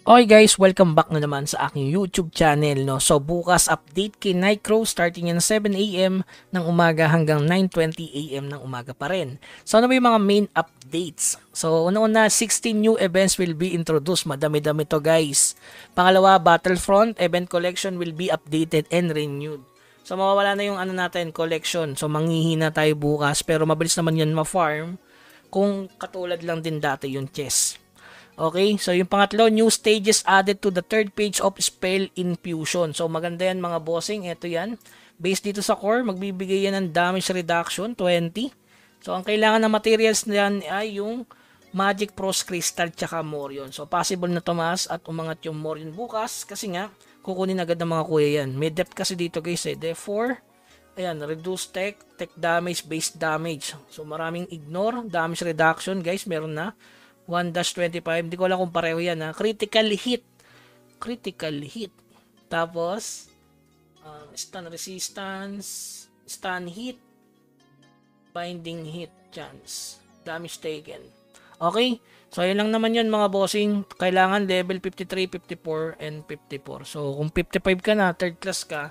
Okay guys, welcome back na naman sa aking YouTube channel. No? So bukas update kay Nightcrow starting yan 7 AM ng umaga hanggang 9:20 AM ng umaga pa rin. So ano ba yung mga main updates? So una-una, 16 new events will be introduced. Madami-dami to guys. Pangalawa, Battlefront event collection will be updated and renewed. So mawawala na yung natin, collection. So manghihina tayo bukas pero mabilis naman yan ma-farm kung katulad lang din dati yung chess. Okay, so yung pangatlo, new stages added to the third page of Spell Infusion. So maganda yan mga bossing, ito yan. Based dito sa core, magbibigay yan ng damage reduction, 20. So ang kailangan ng materials niyan ay yung Magic Frost Crystal tsaka Morion. So possible na tumaas at umangat yung Morion bukas kasi nga kukunin agad ng mga kuya yan. May depth kasi dito guys therefore, ayan, reduce tech damage, base damage. So maraming ignore, damage reduction guys, meron na. 1-25, hindi ko alam kung pareho yan ha. Critical hit. Tapos, stun resistance, stun hit, binding hit chance, damage taken. Okay? So, yun lang naman yun mga bossing. Kailangan level 53, 54, and 54. So, kung 55 ka na, third class ka,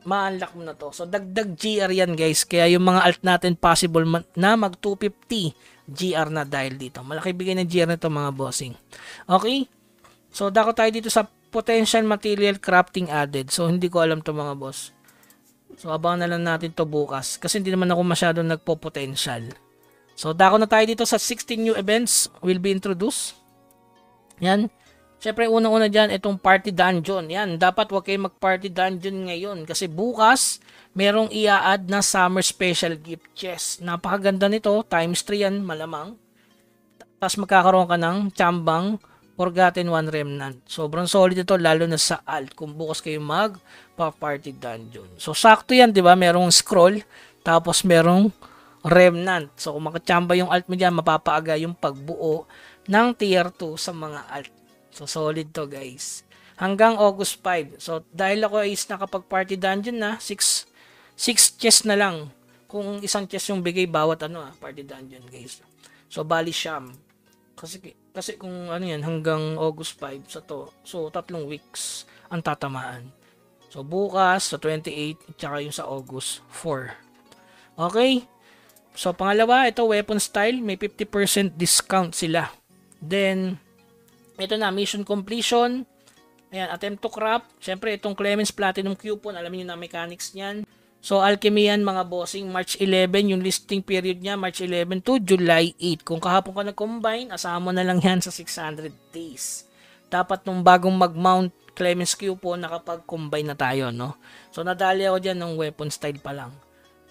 ma-unlock mo na to. So, dagdag GR yan guys. Kaya yung mga alt natin possible na mag 250 GR na dahil dito. Malaki bigay ng GR nito mga bossing. Okay? So, dako tayo dito sa potential material crafting added. So, hindi ko alam to mga boss. So, abangan na lang natin to bukas. Kasi hindi naman ako masyadong nagpo-potential. So, dako na tayo dito sa 16 new events will be introduced. Yan. Siyempre, unang-una dyan, itong party dungeon. Yan, dapat huwag kayo mag-party dungeon ngayon. Kasi bukas, merong i-add na summer special gift chest. Napakaganda nito, times 3 yan, malamang. Tapos magkakaroon ka ng Chambang Forgotten One Remnant. Sobrang solid ito, lalo na sa alt, kung bukas kayo mag-party dungeon. So, sakto yan, di ba? Merong scroll, tapos merong Remnant. So, kung makachamba yung alt mo dyan, mapapaaga yung pagbuo ng tier 2 sa mga alt. So, solid to guys. Hanggang August 5. So, dahil ako is nakapag-party dungeon na, 6 chests na lang. Kung isang chest yung bigay bawat party dungeon guys. So, bali siyam. Kasi kung yan, hanggang August 5 sa to. So, 3 weeks ang tatamaan. So, bukas sa 28 at saka yung sa August 4. Okay? So, pangalawa, ito weapon style. May 50% discount sila. Then, ito na, mission completion. Ayan, attempt to craft. Siyempre, itong Clemens Platinum Coupon, alam niyo na mechanics niyan. So, alchemy yan mga bossing. March 11, yung listing period niya, March 11 to July 8. Kung kahapon ka nag-combine, asahan mo na lang yan sa 600 days. Dapat nung bagong mag-mount Clemens Coupon, nakapag-combine na tayo, no? So, nadali ako dyan ng weapon style pa lang.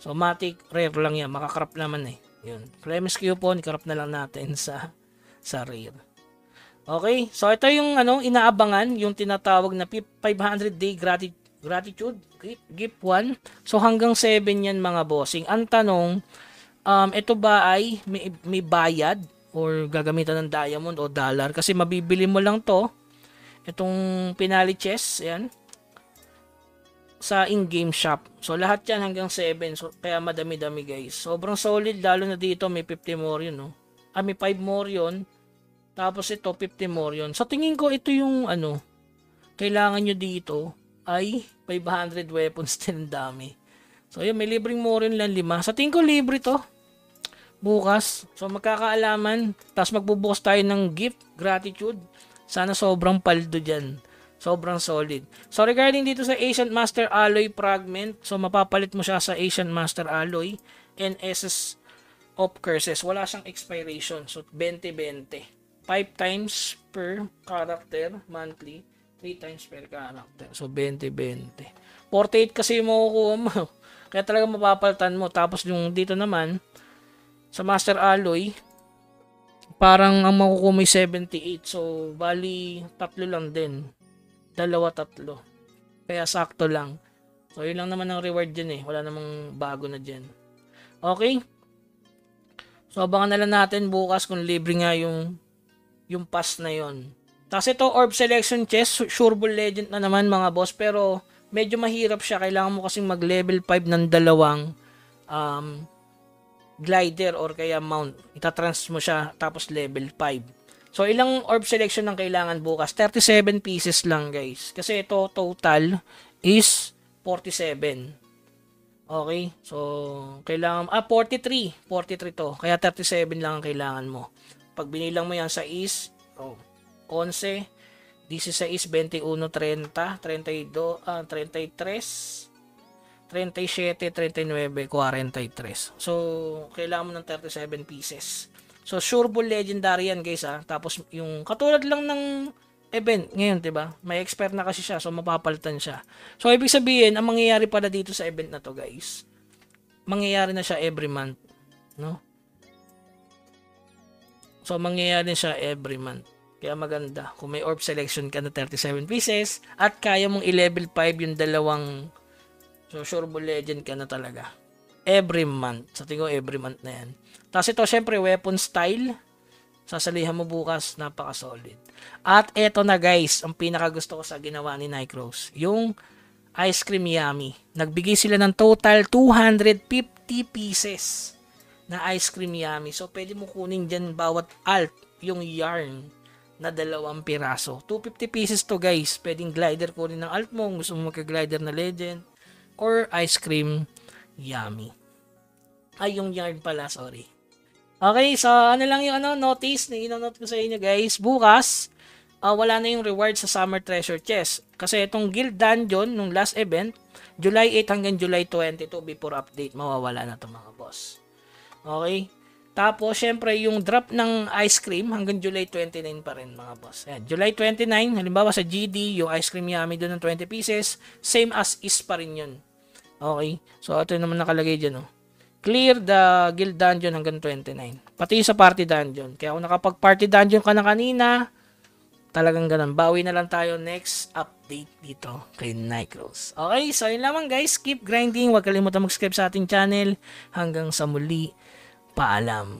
So, matic, rare lang yan. Makakrap naman eh. Yun. Clemens Coupon, ikrap na lang natin sa rare. Okay, so ito yung inaabangan, yung tinatawag na 500 day gratitude gift 1. So hanggang 7 yan mga bossing. Ang tanong, ito ba ay may bayad or gagamitan ng diamond o dollar? Kasi mabibili mo lang to, itong Pinali chest, yan, sa in-game shop. So lahat yan hanggang 7. So kaya madami-dami guys. Sobrang solid, lalo na dito may 50 more yun, no? May 5 more yun. Tapos ito, 50 more yun. So, tingin ko ito yung kailangan nyo dito ay 500 weapons din dami. So, yun, may libreng more yun lang 5. Sa tingin ko, libre to. Bukas. So, magkakaalaman. Tapos, magbubukas tayo ng gift, gratitude. Sana sobrang paldo dyan. Sobrang solid. So, regarding dito sa Ancient Master Alloy Fragment, so, mapapalit mo siya sa Ancient Master Alloy and SS of Curses. Wala siyang expiration. So, 20-20. 5 times per character monthly, 3 times per character. So, 20-20. 48 kasi yung makukuha mo. Kaya talaga mapapalitan mo. Tapos yung dito naman, sa Master Alloy, parang ang makukuha mo 78. So, bali, 3 lang din. 2-3. Kaya sakto lang. So, yun lang naman ang reward dyan eh. Wala namang bago na dyan. Okay? So, abangan na lang natin bukas kung libre nga yung pass na yon. Tapos ito, Orb Selection Chest, Sureball Legend na naman mga boss, pero medyo mahirap siya. Kailangan mo kasing mag level 5 ng dalawang glider or kaya mount. Itatrans mo siya tapos level 5. So, ilang orb selection ang kailangan bukas? 37 pieces lang, guys. Kasi ito, total is 47. Okay? So, kailangan, 43. 43 to. Kaya 37 lang ang kailangan mo. Pag binilang mo yan sa 11, 16, 21, 30, 32, 33, 37, 39, 43. So, kailangan mo ng 37 pieces. So, sure bull legendary yan, guys, ha. Tapos, yung katulad lang ng event ngayon, 'di ba? May expert na kasi siya, so mapapalitan siya. So, ibig sabihin, ang mangyayari pala dito sa event na to, guys, mangyayari na siya every month, no? So, mangyayari siya every month. Kaya maganda. Kung may orb selection ka na 37 pieces at kaya mong i-level 5 yung dalawang, so sure bull legend ka na talaga. Every month. Sa tingin ko, every month na yan. Tapos ito, syempre, weapon style. Sasalihan mo bukas, napaka-solid. At eto na, guys, ang pinaka-gusto ko sa ginawa ni Nycros, yung Ice Cream Yummy. Nagbigay sila ng total 250 pieces na Ice Cream Yummy. So, pwede mo kunin dyan bawat alt, yung yarn na 2 piraso. 250 pieces to, guys. Pwedeng glider kunin ng alt mo, gusto mo magka-glider na legend, or Ice Cream Yummy. Ay, yung yarn pala, sorry. Okay, so ano lang yung notice na ino-note ko sa inyo, guys. Bukas, wala na yung reward sa Summer Treasure Chest. Kasi itong Guild Dungeon, nung last event, July 8 hanggang July 22 before update, mawawala na to, mga boss. Okay? Tapos, syempre, yung drop ng ice cream hanggang July 29 pa rin, mga boss. Ayan, July 29, halimbawa sa GD, yung ice cream yummy doon ng 20 pieces, same as is pa rin yun. Okay? So, ito naman nakalagay dyan, Clear the guild dungeon hanggang 29. Pati sa party dungeon. Kaya kung nakapag-party dungeon ka na kanina, talagang ganun. Bawi na lang tayo next update dito kay Nycros. Okay, so yun lamang, guys. Keep grinding. Huwag kalimutan mag-subscribe sa ating channel. Hanggang sa muli. Paalam.